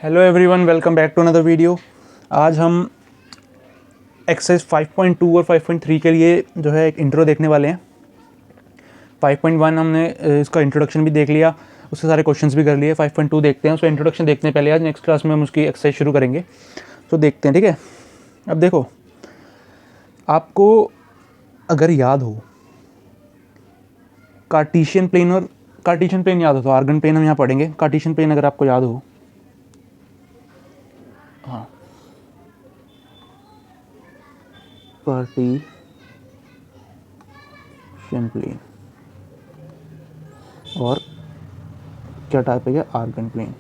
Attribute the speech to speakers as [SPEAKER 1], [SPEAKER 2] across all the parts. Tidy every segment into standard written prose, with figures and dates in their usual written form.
[SPEAKER 1] Hello everyone, welcome back to another video. आज हम exercise 5.2 और 5.3 के लिए जो है एक इंट्रो देखने वाले हैं। 5.1 हमने इसका इंट्रोडक्शन भी देख लिया, उसके सारे क्वेश्चंस भी कर लिए। 5.2 देखते हैं, उसका इंट्रोडक्शन देखने पहले। आज नेक्स्ट क्लास में हम उसकी एक्सरसाइज शुरू करेंगे, तो देखते हैं। ठीक है, अब देखो, आपको अगर याद हो कार्टेशियन प्लेन, और कार्टेशियन प्लेन याद हो तो आर्गन प्लेन हम यहाँ पढ़ेंगे। कार्टेशियन प्लेन अगर आपको याद हो, हाँ, कार्टेशियन प्लेन और क्या टाइप है, आर्गन प्लेन,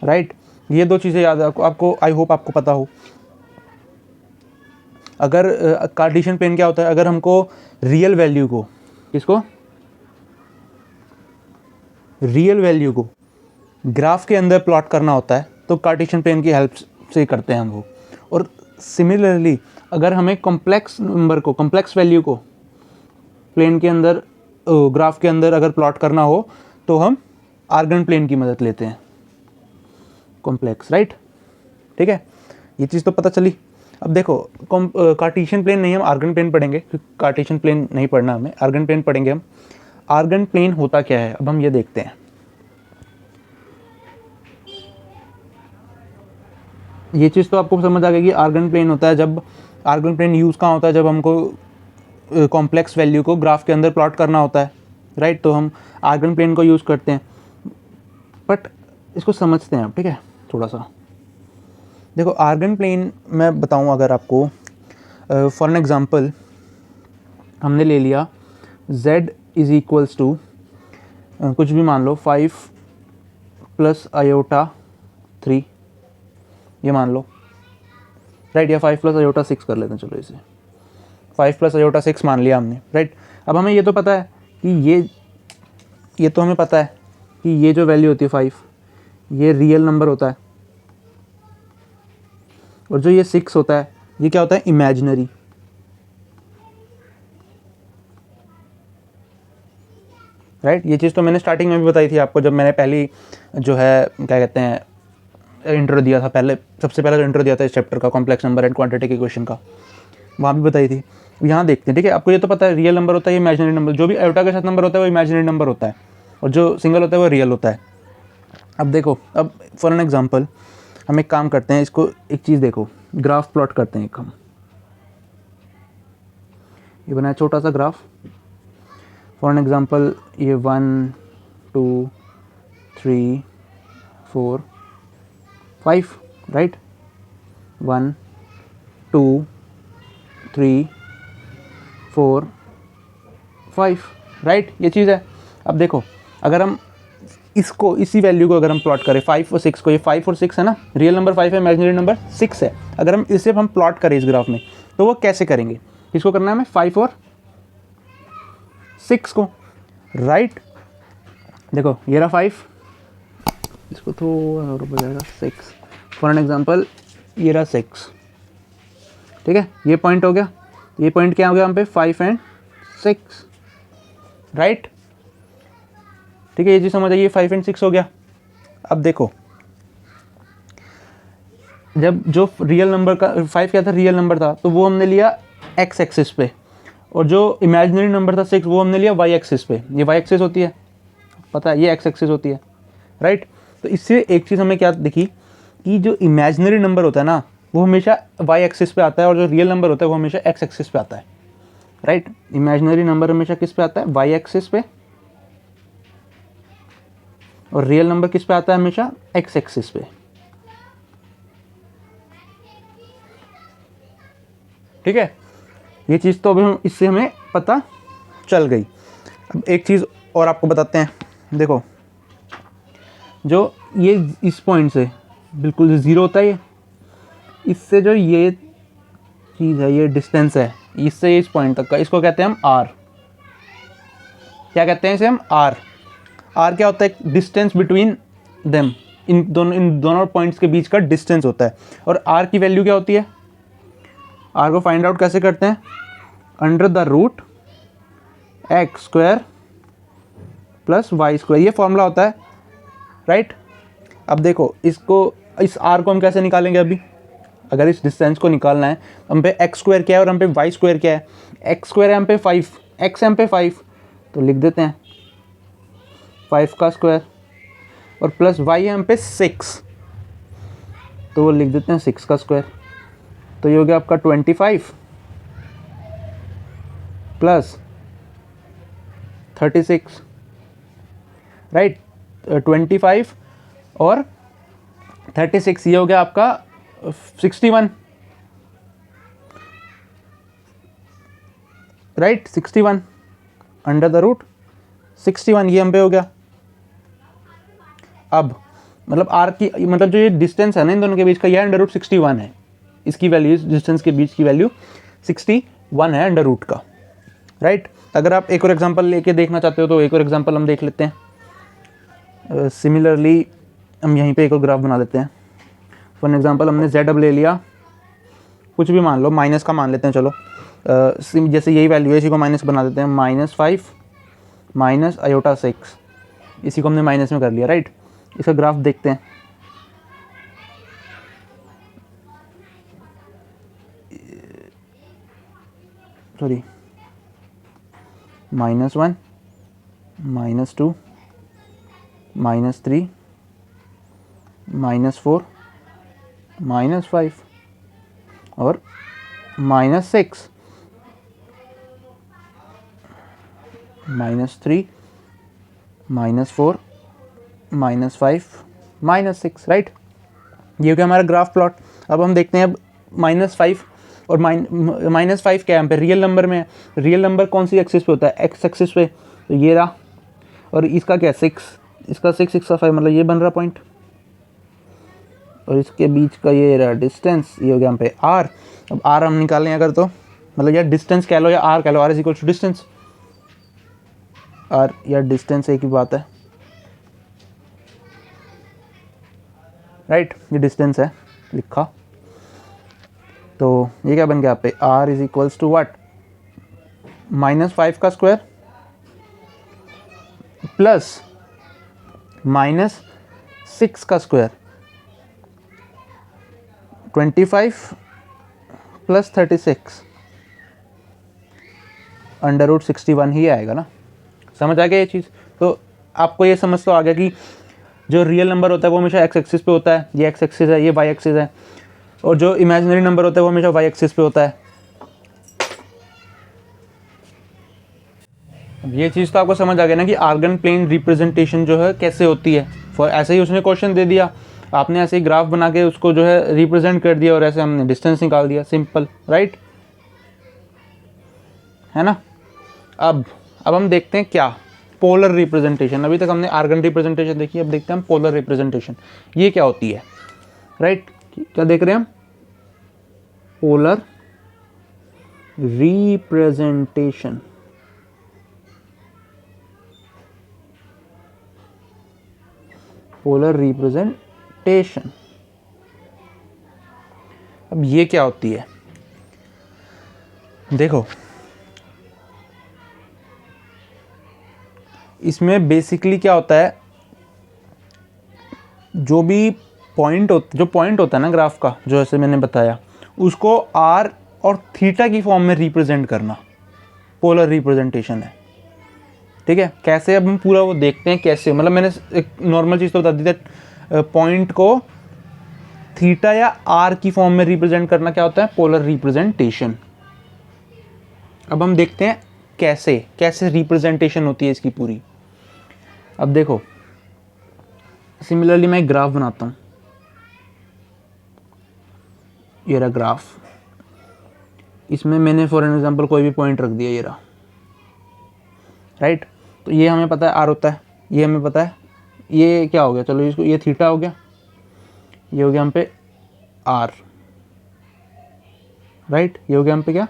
[SPEAKER 1] राइट। ये दो चीज़ें याद है आपको आई होप आपको पता हो। अगर कार्टेशियन प्लेन क्या होता है, अगर हमको रियल वैल्यू को, किसको, रियल वैल्यू को ग्राफ के अंदर प्लॉट करना होता है तो कार्टेशियन प्लेन की हेल्प से करते हैं हम वो। और सिमिलरली अगर हमें कॉम्प्लेक्स नंबर को, कॉम्प्लेक्स वैल्यू को प्लेन के अंदर, ग्राफ के अंदर अगर प्लॉट करना हो तो हम आर्गन प्लेन की मदद लेते हैं, कॉम्प्लेक्स, राइट। ठीक है, ये चीज़ तो पता चली। अब देखो, कार्टेशियन प्लेन नहीं, हम आर्गन प्लेन पढ़ेंगे, क्योंकि कार्टेशियन प्लेन नहीं पढ़ना हमें, आर्गन प्लेन पढ़ेंगे हम। आर्गन प्लेन होता क्या है, अब हम ये देखते हैं। ये चीज़ तो आपको समझ आ गई कि आर्गन प्लेन होता है जब, आर्गन प्लेन यूज़ कहाँ होता है, जब हमको कॉम्प्लेक्स वैल्यू को ग्राफ के अंदर प्लॉट करना होता है, राइट। तो हम आर्गन प्लेन को यूज़ करते हैं। बट इसको समझते हैं अब, ठीक है, थोड़ा सा देखो। आर्गन प्लेन मैं बताऊँ अगर आपको, फॉर एन एग्ज़ाम्पल हमने ले लिया z इज़ इक्वल्स टू कुछ भी मान लो 5 + i/3, ये मान लो, राइट। या 5 + i/6 कर लेते हैं, चलो इसे 5 + i/6 मान लिया हमने, राइट। अब हमें ये तो पता है कि ये तो हमें पता है कि ये जो वैल्यू होती है 5, ये रियल नंबर होता है, और जो ये 6 होता है, ये क्या होता है, इमेजिनरी। राइट, ये चीज़ तो मैंने स्टार्टिंग में भी बताई थी आपको, जब मैंने पहली जो है क्या कहते हैं इंट्रो दिया था, सबसे पहले जो इंट्रो दिया था इस चैप्टर का, complex number and quantitative equation का, वहाँ भी बताई थी। यहाँ देखते हैं, ठीक है। आपको ये तो पता है रियल नंबर होता है, ये इमेजिनरी नंबर, जो भी आयोटा के साथ नंबर होता है वो इमेजिनरी नंबर होता है, और जो सिंगल होता है वो रियल होता है। अब देखो, अब फॉर एन एग्जांपल हम एक काम करते हैं, इसको एक चीज़ देखो, ग्राफ प्लॉट करते हैं एक हम। ये बनाया छोटा सा ग्राफ, फॉर एन एग्जांपल ये 1 2 3 4 5, राइट। 1 2 3 4 5, राइट, ये चीज़ है। अब देखो, अगर हम इसको, इसी वैल्यू को अगर हम प्लॉट करें 5 और 6 को, ये 5 और 6 है ना, रियल नंबर 5 है, इमेजिनरी नंबर 6 है। अगर हम इसे हम प्लॉट करें इस ग्राफ में, तो वो कैसे करेंगे, किसको करना है हमें, 5 और 6 को, राइट। देखो ये रहा 5, इसको थोड़ा और ऊपर जाएगा 6, फॉर एन एग्जांपल ये रहा 6, ठीक है। ये पॉइंट हो गया, ये पॉइंट क्या हो गया हम पे, 5 और 6, राइट। ठीक है, ये चीज़ समझ आइए, 5 और 6 हो गया। अब देखो, जब जो रियल नंबर का 5 क्या था, रियल नंबर था, तो वो हमने लिया x एक्सिस पे, और जो इमेजिनरी नंबर था 6 वो हमने लिया y एक्सिस पे। ये y एक्सिस होती है, पता है, ये x एक्सिस होती है, राइट। तो इससे एक चीज़ हमें क्या दिखी कि जो इमेजिनरी नंबर होता है ना, वो हमेशा y एक्सिस पे आता है, और जो रियल नंबर होता है वो हमेशा x एक्सिस पे आता है, राइट। इमेजिनरी नंबर हमेशा किस पे आता है, y एक्सिस पे, और रियल नंबर किस पे आता है, हमेशा x एक्सिस पे, ठीक है। ये चीज़ तो अभी हम, इससे हमें पता चल गई। अब एक चीज़ और आपको बताते हैं, देखो, जो ये इस पॉइंट से बिल्कुल ज़ीरो होता है, ये इससे जो ये चीज़ है, ये डिस्टेंस है इससे इस पॉइंट तक का, इसको कहते हैं हम r। क्या कहते हैं इसे हम, r। r क्या होता है, डिस्टेंस बिटवीन देम, इन दोनों पॉइंट्स के बीच का डिस्टेंस होता है। और r की वैल्यू क्या होती है, r को फाइंड आउट कैसे करते हैं, √x² प्लस वाई स्क्वायर, ये फॉर्मूला होता है, राइट। अब देखो इसको, इस आर को हम कैसे निकालेंगे अभी, अगर इस डिस्टेंस को निकालना है, हम पे एक्स स्क्वायर क्या है और हम पे वाई स्क्वायर क्या है, एक्स स्क्वायर है हम पे 5, एक्स है हम पे 5, तो लिख देते हैं 5 का स्क्वायर, और प्लस वाई है हम पे 6, तो वो लिख देते हैं 6 का स्क्वायर। तो ये हो गया आपका 25 प्लस 36, राइट। 25 और 36, ये हो गया आपका 61, राइट। 61 अंडर द रूट 61, ये हम पे हो गया। अब मतलब आर की, मतलब जो ये डिस्टेंस है ना इन दोनों के बीच का, ये अंडर रूट 61 है, इसकी वैल्यू, इस डिस्टेंस के बीच की वैल्यू 61 है अंडर रूट का, राइट। अगर आप एक और एग्जांपल लेके देखना चाहते हो तो एक और एग्जांपल हम देख लेते हैं। सिमिलरली हम यहीं पे एक और ग्राफ बना लेते हैं। फॉर एग्जांपल हमने z अब ले लिया, कुछ भी मान लो, माइनस का मान लेते हैं, चलो जैसे यही वैल्यू है, इसी को माइनस बना देते हैं, -5 माइनस आयोटा 6, इसी को हमने माइनस में कर लिया, राइट। इसका ग्राफ देखते हैं। सॉरी, -1 -2 -3 -4 -5 और -6 -3 -4 -5 -6, राइट। ये हो गया हमारा ग्राफ प्लॉट। अब हम देखते हैं, अब -5 और -5 क्या है, यहाँ पे रियल नंबर में है। रियल नंबर कौन सी एक्सिस पे होता है, एक्स एक्सिस पे, तो ये रहा। और इसका क्या है 6, इसका 6, इसका 5, मतलब ये बन रहा पॉइंट, और इसके बीच का ये रहा डिस्टेंस, ये हो गया यहाँ पे आर। अब आर हम निकालें अगर, तो मतलब यार डिस्टेंस कह लो या आर कह लो, R is equal to distance, R या डिस्टेंस एक ही बात है, राइट। ये डिस्टेंस है लिखा, तो ये क्या बन गया यहाँ पे, R is equals to what, -5 का स्क्वायर प्लस -6 का स्क्वायर, 25 प्लस 36 अंडर रूट 61 ही आएगा ना। समझ आ गया ये चीज़। तो आपको ये समझ तो आ गया कि जो रियल नंबर होता है वो हमेशा एक्स एक्सिस पे होता है, ये एक्स एक्सिस है, ये वाई एक्सिस है, और जो इमेजिनरी नंबर होता है वो हमेशा वाई एक्सिस पे होता है। अब ये चीज़ तो आपको समझ आ गया ना कि आर्गन प्लेन रिप्रेजेंटेशन जो है कैसे होती है। फॉर ऐसे ही उसने क्वेश्चन दे दिया, आपने ऐसे ही ग्राफ बना के उसको जो है रिप्रेजेंट कर दिया, और ऐसे हमने डिस्टेंस निकाल दिया, सिंपल, राइट, है ना। अब हम देखते हैं क्या, पोलर रिप्रेजेंटेशन। अभी तक हमने आर्गन रिप्रेजेंटेशन देखी, अब देखते हैं हम पोलर रिप्रेजेंटेशन, ये क्या होती है, राइट। क्या देख रहे हैं हम, पोलर रिप्रेजेंटेशन। पोलर रिप्रेजेंटेशन, अब ये क्या होती है, देखो इसमें बेसिकली क्या होता है, जो भी पॉइंट होता है ना ग्राफ का, जो ऐसे मैंने बताया, उसको आर और थीटा की फॉर्म में रिप्रेजेंट करना पोलर रिप्रेजेंटेशन है, ठीक है। कैसे, अब हम पूरा वो देखते हैं कैसे, मतलब मैंने एक नॉर्मल चीज़ तो बता दी थी, पॉइंट को थीटा या आर की फॉर्म में रिप्रेजेंट करना क्या होता है, पोलर रिप्रेजेंटेशन। अब हम देखते हैं कैसे रिप्रेजेंटेशन होती है इसकी पूरी। अब देखो, सिमिलरली मैं एक ग्राफ बनाता हूँ, ये रहा ग्राफ, इसमें मैंने फॉर एग्जांपल कोई भी पॉइंट रख दिया, ये रहा, राइट। तो ये हमें पता है आर होता है, ये हमें पता है, ये क्या हो गया, चलो इसको, ये थीटा हो गया, ये हो गया हम पे आर, राइट। ये हो गया हम पे क्या,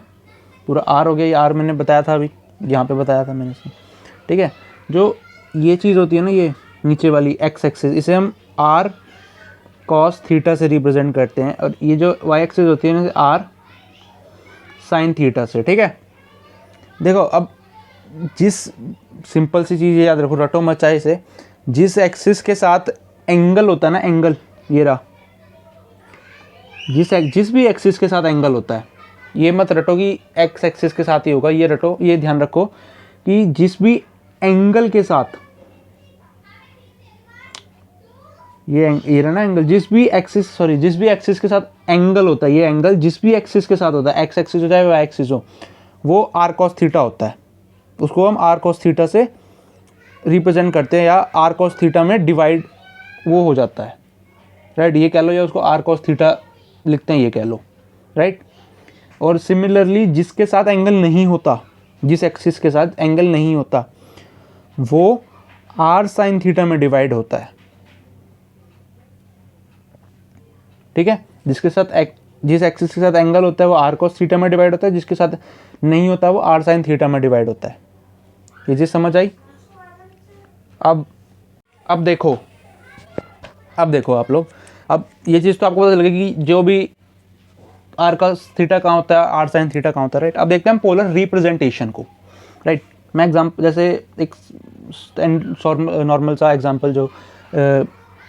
[SPEAKER 1] पूरा आर हो गया, ये आर मैंने बताया था अभी, यहाँ पे बताया था मैंने इसे, ठीक है। जो ये चीज़ होती है ना, ये नीचे वाली एक्स एक्सिस, इसे हम आर कॉस थीटा से रिप्रेजेंट करते हैं, और ये जो वाई एक्सिस होती है ना, आर साइन थीटा से, ठीक है। देखो अब जिस सिंपल सी चीज़ याद रखो, रटो मत चाहे इसे, जिस एक्सिस के साथ एंगल होता है ना, एंगल ये रहा, जिस भी एक्सिस के साथ एंगल होता है, ये मत रटो कि एक्स एक्सिस के साथ ही होगा, ये रटो, ये ध्यान रखो कि जिस भी एंगल के साथ, ये रहा ना एंगल, जिस भी एक्सिस के साथ एंगल होता है, ये एंगल जिस भी एक्सिस के साथ होता है, एक्स एक्सिस हो चाहे वाई एक्सिस हो, वो आर कॉस थीटा होता है। उसको हम आर कॉस थीटा से रिप्रेजेंट करते हैं, या आर कॉस थीटा में डिवाइड वो हो जाता है, राइट, ये कह लो, या उसको आर कॉस थीटा लिखते हैं, ये कह लो, राइट। और सिमिलरली जिसके साथ एंगल नहीं होता, जिस एक्सिस के साथ एंगल नहीं होता, वो आर साइन थीटा में डिवाइड होता है, ठीक है। जिस एक्सिस के साथ एंगल होता है वो आर कॉस थीटा में डिवाइड होता है, जिसके साथ नहीं होता वो आर साइन थीटा में डिवाइड होता है। ये चीज़ समझ आई? अब देखो आप लोग, अब ये चीज़ तो आपको पता लगेगी कि जो भी आर कॉस थीटा कहाँ होता है, आर साइन थीटा कहाँ होता है, राइट। अब देखते हैं हम पोलर रिप्रेजेंटेशन को, राइट। मैं एग्जाम्पल, जैसे एक नॉर्मल सा एग्जाम्पल जो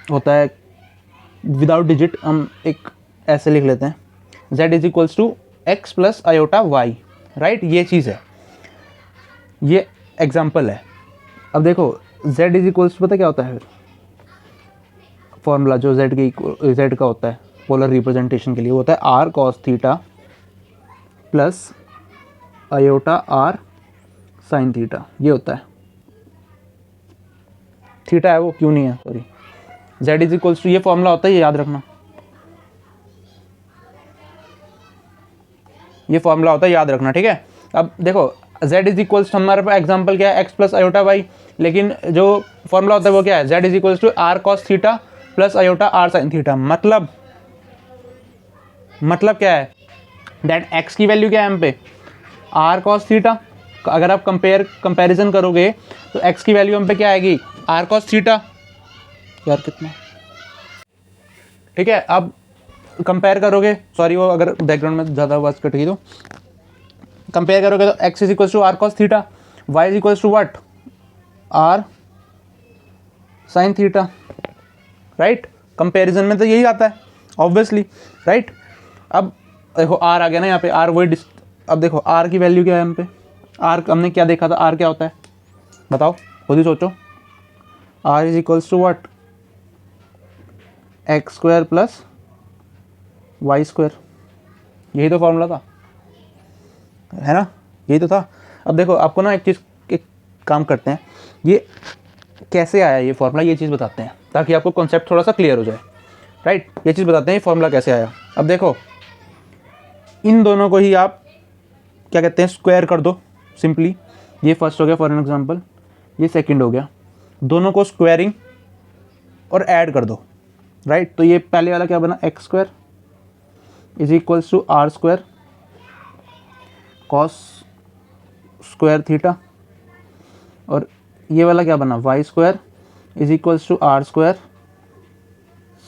[SPEAKER 1] होता है विदाउट डिजिट, हम एक ऐसे लिख लेते हैं, z is equals to X plus iota Y, right. ये चीज़ है, ये एग्जाम्पल है। अब देखो z इज इक्वल्स टू, पता क्या होता है फॉर्मूला जो z का होता है पोलर रिप्रेजेंटेशन के लिए, वो होता है R cos theta plus iota R sine theta, ये होता है। थीटा है वो, क्यों नहीं है, sorry, z is equals to, ये फॉर्मूला होता है, ये याद रखना, ये फॉर्मूला होता है, याद रखना, ठीक है। अब देखो z इज इक्वल्स टू, हमारे पास एग्जाम्पल क्या है, x प्लस आयोटा वाई, लेकिन जो फॉर्मूला होता है वो क्या है, z is equals to R cos theta plus iota R sine theta. मतलब क्या है, दैट x की वैल्यू क्या है हम पे, आर कॉस थीटा। अगर आप कंपैरिजन करोगे तो x की वैल्यू हम पे क्या आएगी, आर कॉस थीटा, यार कितना, ठीक है। अब कंपेयर करोगे, सॉरी वो अगर बैकग्राउंड में ज़्यादा आवाज़ कट गई तो कंपेयर करोगे तो x is equals to R cos theta, y is equals to what, R sine theta, right. Comparison में तो यही आता है ऑब्वियसली, राइट। अब देखो r आ गया ना यहाँ पे, r वही अब देखो r की वैल्यू क्या है हम पे, r हमने क्या देखा था, r क्या होता है बताओ, खुद ही सोचो, r is equals to what, X square plus Y square, यही तो फॉर्मूला था, है ना, यही तो था। अब देखो आपको ना एक काम करते हैं, ये कैसे आया ये फॉर्मूला, ये चीज़ बताते हैं ताकि आपको कॉन्सेप्ट थोड़ा सा क्लियर हो जाए, राइट। ये चीज़ बताते हैं ये फॉर्मूला कैसे आया। अब देखो इन दोनों को ही आप क्या कहते हैं, स्क्वायर कर दो सिंपली, ये फर्स्ट हो गया फॉर एन एग्जांपल, ये सेकंड हो गया, दोनों को स्क्वायरिंग और ऐड कर दो, राइट। तो ये पहले वाला क्या बना, X square is equals to R square cos square theta, और ये वाला क्या बना, Y square is equals to R square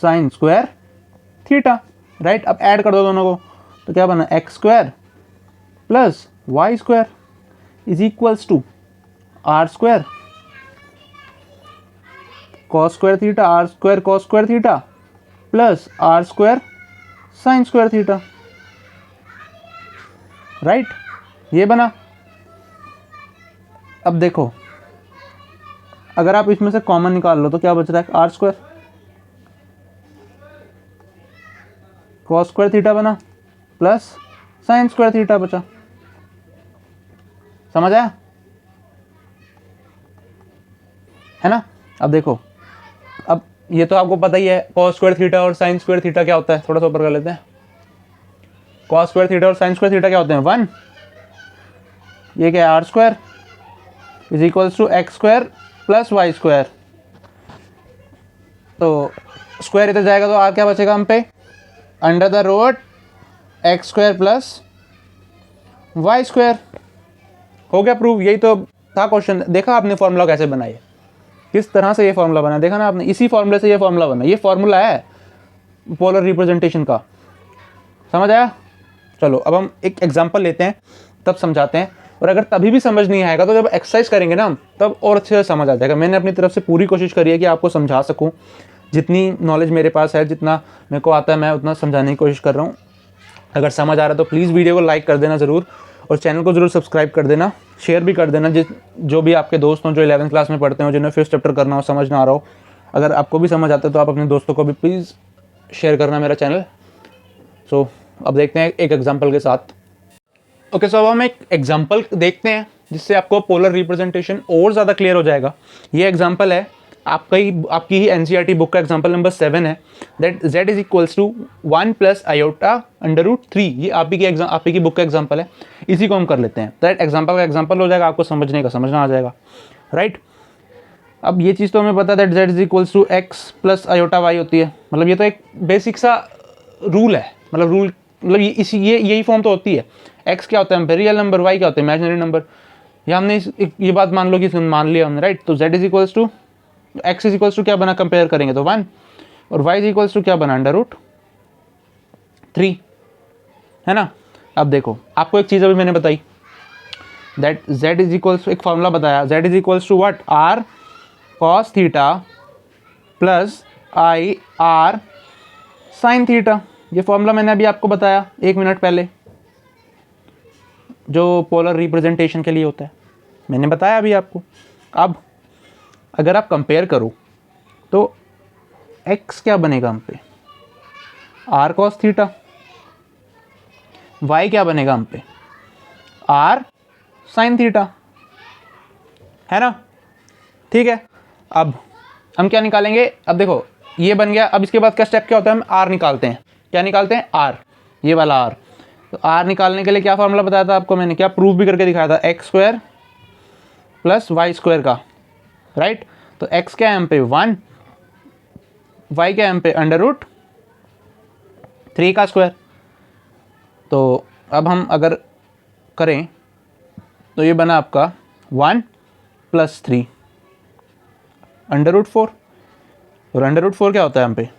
[SPEAKER 1] sine square theta, right. अब ऐड कर दो दोनों को, तो क्या बना, X square plus Y square is equals to R square cos square theta, R square cos square theta plus R square sine square theta, right. ये बना। अब देखो अगर आप इसमें से कॉमन निकाल लो तो क्या बच रहा है, R square cos square theta बना प्लस साइन स्क्वायर थीटा बचा, समझ आया, है ना। अब देखो, अब ये तो आपको पता ही है कॉस स्क्वायर थीटा और साइन स्क्वायर थीटा क्या होता है, थोड़ा सा ऊपर कर लेते हैं। कॉस स्क्वायर थीटा और साइन स्क्वायर थीटा क्या होते हैं, 1, ये क्या है, R square is equals to X square plus Y square, तो स्क्वायर इधर जाएगा तो आर क्या बचेगा हम पे, under the root X square plus Y square. हो गया प्रूव, यही तो था क्वेश्चन। देखा आपने फॉर्मूला कैसे बनाया, किस तरह से ये फॉर्मूला बना, देखा ना आपने, इसी फॉर्मूले से ये फॉर्मूला बना, ये फॉर्मूला है पोलर रिप्रेजेंटेशन का, समझ आया। चलो अब हम एक एग्जांपल लेते हैं तब समझाते हैं, और अगर तभी भी समझ नहीं आएगा तो जब एक्सरसाइज करेंगे ना तब और अच्छे से समझ आ जाएगा। मैंने अपनी तरफ से पूरी कोशिश करी है कि आपको समझा सकूँ, जितनी नॉलेज मेरे पास है, जितना मेरे को आता है मैं उतना समझाने की कोशिश कर रहा हूँ। अगर समझ आ रहा है तो प्लीज़ वीडियो को लाइक कर देना ज़रूर, और चैनल को ज़रूर सब्सक्राइब कर देना, शेयर भी कर देना जो भी आपके दोस्त हों जो 11th क्लास में पढ़ते हो, जिन्हें फिफ्थ चैप्टर करना हो, समझ ना आ रहा हो। अगर आपको भी समझ आता है तो आप अपने दोस्तों को भी प्लीज़ शेयर करना मेरा चैनल। सो अब देखते हैं एक एग्जाम्पल के साथ। ओके, सो अब हम एक एग्जाम्पल देखते हैं जिससे आपको पोलर रिप्रेजेंटेशन और ज़्यादा क्लियर हो जाएगा। ये एग्जाम्पल है आपकी ही NCERT बुक का एग्जाम्पल नंबर 7 है, that z is equals to 1 plus iota under root 3। ये आप ही की बुक का एग्जाम्पल है, इसी को हम कर लेते हैं। दैट एग्जाम्पल का एग्जाम्पल हो जाएगा, आपको समझना आ जाएगा, राइट। अब ये चीज़ तो हमें पता है that z is equals to x plus iota y होती है। मतलब ये तो एक बेसिक सा रूल है, मतलब यही फॉर्म तो होती है। x क्या होता है रियल नंबर, y क्या होता है इमेजिनरी नंबर। या हमने ये बात मान लो कि मान लिया हमने, राइट। तो z is equals to x is equals to क्या बना, कंपेयर करेंगे तो 1, और y इज इक्वल्स टू क्या बना अंडर रूट 3, है ना। अब देखो आपको एक चीज़ अभी मैंने बताई, that z is equals to, एक फॉर्मूला बताया, z is equals to what, r cos theta plus i r sin theta. ये फॉर्मूला मैंने अभी आपको बताया 1 मिनट पहले, जो पोलर रिप्रेजेंटेशन के लिए होता है, मैंने बताया अभी आपको। अब अगर आप कंपेयर करो तो x क्या बनेगा हम पे, r cos थीटा, y क्या बनेगा हम पे, r sin थीटा, है ना। ठीक है, अब हम क्या निकालेंगे, अब देखो ये बन गया। अब इसके बाद का स्टेप क्या होता है, हम r निकालते हैं। क्या निकालते हैं, r, ये वाला r। तो r निकालने के लिए क्या फॉर्मूला बताया था आपको मैंने, क्या प्रूफ भी करके दिखाया था, x square plus Y square का, राइट। तो x क्या है हम पे 1, y क्या है हम पे अंडर रूट 3 का स्क्वायर। तो अब हम अगर करें तो ये बना आपका 1 प्लस 3 अंडर रूट 4, और अंडर रूट 4 क्या होता है हम पे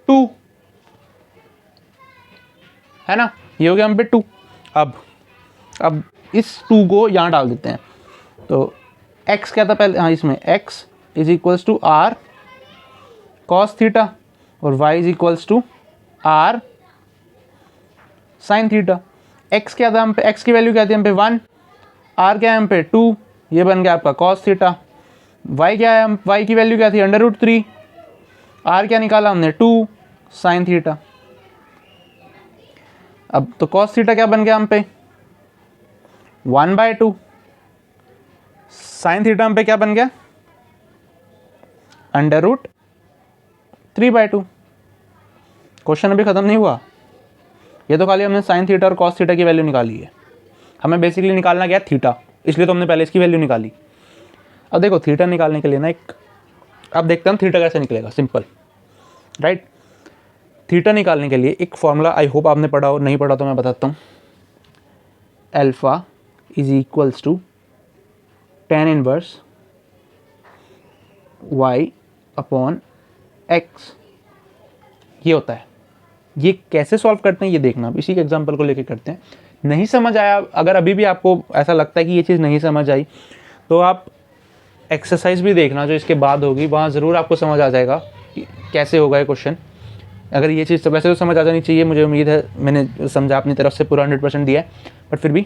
[SPEAKER 1] 2, है ना। ये हो गया हम पे 2। अब इस 2 को यहाँ डाल देते हैं। तो x क्या था पहले, हाँ इसमें x is equals to r cos theta, और y is equals to r sin theta. x क्या था हम पे, x की वैल्यू क्या थी हम पे 1, r क्या है हम पे 2, ये बन गया आपका cos थीटा। y क्या है, हम y की वैल्यू क्या थी अंडर रूट 3, r क्या निकाला हमने 2 sin थीटा। अब तो cos थीटा क्या बन गया हम पे 1/2, sin थीटा हम पे क्या बन गया अंडर रूट 3/2। क्वेश्चन अभी खत्म नहीं हुआ, ये तो खाली हमने sin थीटा और cos थीटा की वैल्यू निकाली है। हमें बेसिकली निकालना क्या है थीटा, इसलिए तो हमने पहले इसकी वैल्यू निकाली। अब देखो थीटा निकालने के लिए ना अब देखते हैं हम थीटा कैसे निकलेगा, सिंपल, राइट। थीटा निकालने के लिए एक फॉर्मूला, आई होप आपने पढ़ा हो, नहीं पढ़ा तो मैं बताता हूँ। Alpha is equals to tan inverse y upon x, ये होता है। ये कैसे सॉल्व करते हैं ये देखना, अब इसी के एग्जांपल को लेके करते हैं। नहीं समझ आया, अगर अभी भी आपको ऐसा लगता है कि ये चीज़ नहीं समझ आई, तो आप एक्सरसाइज भी देखना जो इसके बाद होगी, वहाँ ज़रूर आपको समझ आ जाएगा कि कैसे होगा ये क्वेश्चन। अगर ये चीज़ तो वैसे तो समझ आ जानी चाहिए, मुझे उम्मीद है मैंने समझा अपनी तरफ से पूरा 100% दिया है, बट फिर भी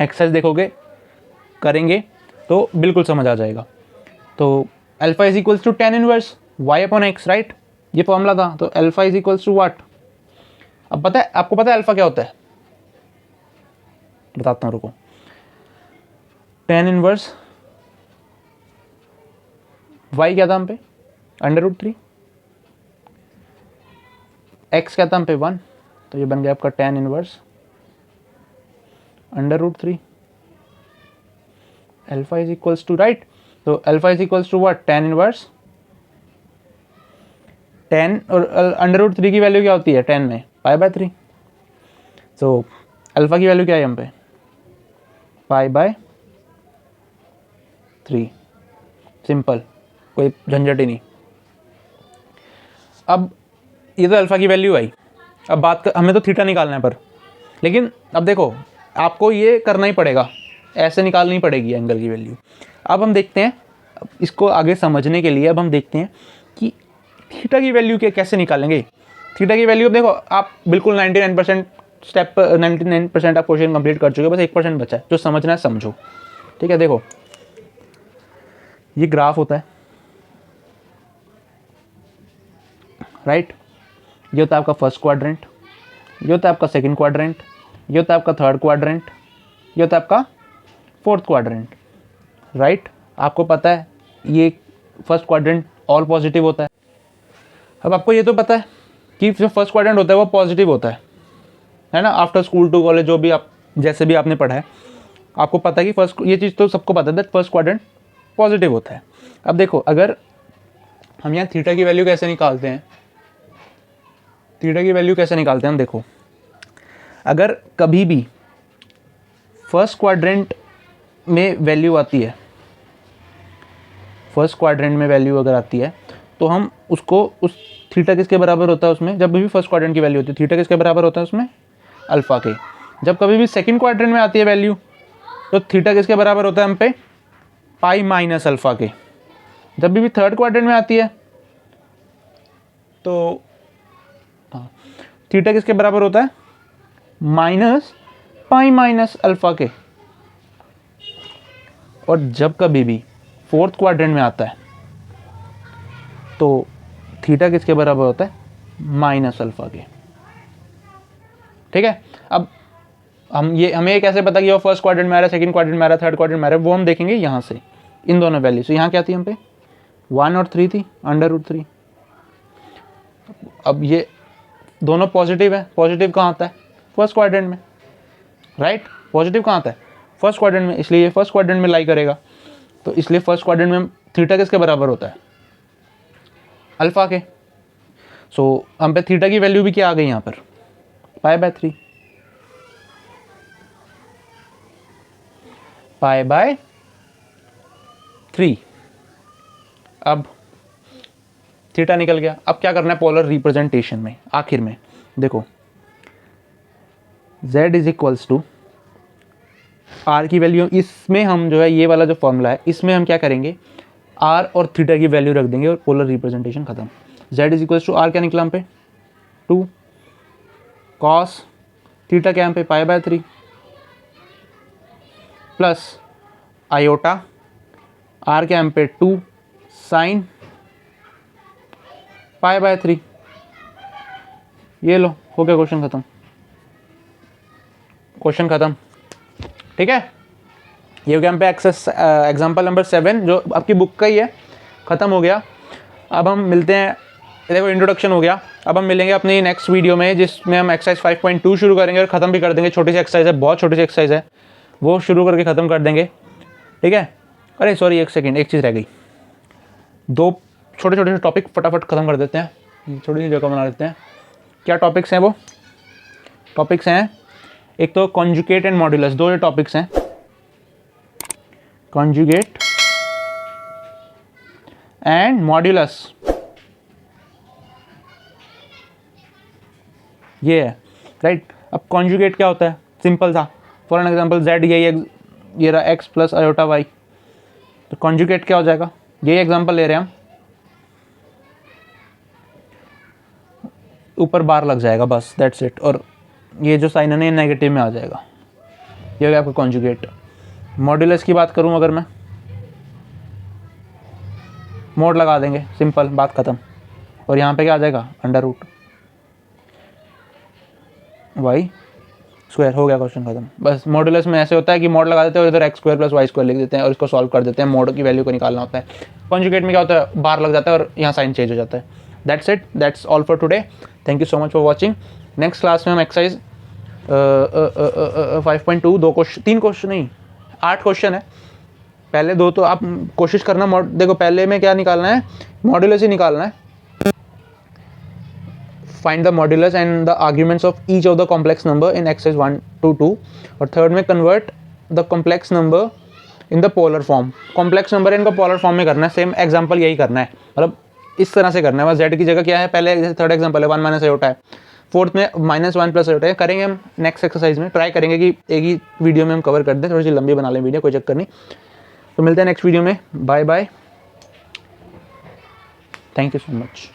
[SPEAKER 1] एक्सरसाइज देखोगे, करेंगे तो बिल्कुल समझ आ जाएगा। तो alpha is equals to tan inverse y upon X, right, ये फॉर्मूला था। तो alpha is equals to what, अब पता है आपको, पता है अल्फा क्या होता है, बताता हूँ रुको। tan इनवर्स y क्या था हम पे अंडर रूट 3, x क्या था हम पे 1, तो ये बन गया आपका tan inverse under root 3। Alpha is equals to, right, तो alpha is equals to what tan inverse 10, और अंडर रूट 3 की वैल्यू क्या होती है 10 में π/3। सो अल्फा की वैल्यू क्या है हम पे π/3, सिंपल, कोई झंझट ही नहीं। अब ये तो अल्फा की वैल्यू आई, अब बात कर, हमें तो थीटा निकालना है पर, लेकिन अब देखो आपको ये करना ही पड़ेगा, ऐसे निकालनी पड़ेगी एंगल की वैल्यू। अब हम देखते हैं, इसको आगे समझने के लिए अब हम देखते हैं कि थीटा की वैल्यू कैसे निकालेंगे। थीटा की वैल्यू, देखो आप बिल्कुल 99% स्टेप 99% आप क्वेश्चन कंप्लीट कर चुके हो, बस 1% बचा है। जो समझना है समझो, ठीक है। देखो ये ग्राफ होता है, राइट। ये होता है आपका फर्स्ट क्वाड्रेंट, ये होता है आपका सेकंड क्वाड्रेंट, ये होता है आपका थर्ड क्वाड्रेंट, ये होता है आपका फोर्थ क्वाड्रेंट, राइट। आपको पता है ये फर्स्ट क्वाड्रेंट ऑल पॉजिटिव होता है। अब आपको ये तो पता है कि जो फर्स्ट क्वाड्रेंट होता है वो पॉजिटिव होता है ना। आफ्टर स्कूल टू कॉलेज जो भी आप जैसे भी आपने पढ़ा है, आपको पता है कि फर्स्ट, ये चीज़ तो सबको पता है दैट फर्स्ट क्वाड्रेंट पॉजिटिव होता है। अब देखो अगर हम यहाँ थीटा की वैल्यू कैसे निकालते हैं, थीटा की वैल्यू कैसे निकालते हैं हम, देखो अगर कभी भी फर्स्ट क्वाड्रेंट में वैल्यू आती है, फर्स्ट क्वाड्रेंट में वैल्यू अगर आती है तो हम उसको, उस थीटा किसके बराबर होता है उसमें, जब भी फर्स्ट क्वाड्रेंट की वैल्यू होती है थीटा किसके बराबर होता है उसमें, अल्फा के। जब कभी भी सेकंड क्वाड्रेंट में आती है वैल्यू तो थीटा किसके बराबर होता है हम पे, पाई माइनस अल्फा के। जब भी थर्ड क्वाड्रेंट में आती है तो थीटा किसके बराबर होता है, माइनस पाई माइनस अल्फा के। और जब कभी भी फोर्थ क्वाड्रेंट में आता है तो थीटा किसके बराबर होता है, माइनस अल्फा के, ठीक है। अब हमें ये कैसे पता कि वो फर्स्ट क्वाड्रेंट में आ रहा है, सेकंड क्वाड्रेंट में आ रहा है, थर्ड क्वाड्रेंट में आ रहा है, वो हम देखेंगे यहाँ से, इन दोनों वैल्यू से। यहाँ क्या थी हम पे 1 और 3 थी, √3। अब ये दोनों पॉजिटिव है, पॉजिटिव कहाँ आता है, फर्स्ट क्वाड्रेंट में, राइट। पॉजिटिव कहाँ आता है, फर्स्ट क्वाड्रेंट में, इसलिए ये फर्स्ट क्वाड्रेंट में लाई करेगा। तो इसलिए फर्स्ट क्वाड्रेंट में थीटा किसके बराबर होता है, अल्फा के। सो हम पे थीटा की वैल्यू भी क्या आ गई यहाँ पर, π/3, π/3। अब थीटा निकल गया। अब क्या करना है पोलर रिप्रेजेंटेशन में, आखिर में देखो z = r की वैल्यू, इसमें हम जो है ये वाला जो फॉर्मूला है इसमें हम क्या करेंगे, r और थीटा की वैल्यू रख देंगे और पोलर रिप्रेजेंटेशन खत्म। z = r क्या निकला हम पे 2 cos, थीटा क्या हम पे π/3 प्लस आयोटा, r क्या हम पे 2 sin π/3। ये लो हो गया क्वेश्चन खत्म, क्वेश्चन खत्म, ठीक है। ये हो गया हम पे एग्जाम्पल नंबर 7 जो आपकी बुक का ही है, ख़त्म हो गया। अब हम मिलते हैं, देखो इंट्रोडक्शन हो गया। अब हम मिलेंगे अपनी नेक्स्ट वीडियो में जिसमें हम एक्सरसाइज 5.2 शुरू करेंगे और ख़त्म भी कर देंगे। छोटी सी एक्सरसाइज है, बहुत छोटी सी एक्सरसाइज है, वो शुरू करके ख़त्म कर देंगे, ठीक है। अरे सॉरी एक सेकेंड, एक चीज़ रह गई, 2 छोटे छोटे टॉपिक फटाफट ख़त्म कर देते हैं, छोटी सी जगह बना लेते हैं। क्या टॉपिक्स हैं वो, टॉपिक्स हैं एक तो कॉन्जुगेट एंड मॉड्यूलस, 2 ये टॉपिक्स हैं, कॉन्जुगेट एंड मॉड्यूलस, ये है, राइट। अब कॉन्जुगेट क्या होता है, सिंपल था, फॉर एन एग्जांपल z ये रहा x + i, तो कॉन्जुगेट क्या हो जाएगा, यही एग्जांपल ले रहे हैं हम, ऊपर बार लग जाएगा बस, दैट्स इट, और ये जो साइन है ना नेगेटिव में आ जाएगा, ये हो गया आपका कॉन्जुगेट। मॉड्यूलस की बात करूं अगर मैं, मोड लगा देंगे, सिंपल, बात ख़त्म, और यहाँ पे क्या आ जाएगा √y², हो गया क्वेश्चन खत्म। बस मॉड्यूलस में ऐसे होता है कि मोड लगा देते हैं और इधर x² + y² लिख देते हैं और इसको सॉल्व कर देते हैं, मोड की वैल्यू को निकालना होता है। कॉन्जुगेट में क्या होता है, बार लग जाता है और यहाँ साइन चेंज हो जाता है। That's it, that's all for today, thank you so much for watching. Next class में हम एक्सरसाइज 5.2 3 क्वेश्चन नहीं 8 क्वेश्चन है, पहले 2 तो आप कोशिश करना, देखो पहले में क्या निकालना है, मॉड्यूलस ही निकालना है, find the modulus and the arguments of each of the complex number in exercise 1 to 2, और थर्ड में convert the complex number in the polar form. Complex number इनको पोलर फॉर्म में करना है, सेम एग्जांपल यही करना है, मतलब इस तरह से करना है। बस z की जगह क्या है, पहले जैसे थर्ड एग्जांपल है 1 - i है, फोर्थ में -1 प्लस उठाए करेंगे हम नेक्स्ट एक्सरसाइज में, ट्राई करेंगे कि एक ही वीडियो में हम कवर कर दें, थोड़ी सी लंबी बना लें वीडियो, कोई चक्कर नहीं। तो मिलते हैं नेक्स्ट वीडियो में, bye bye, thank you so much.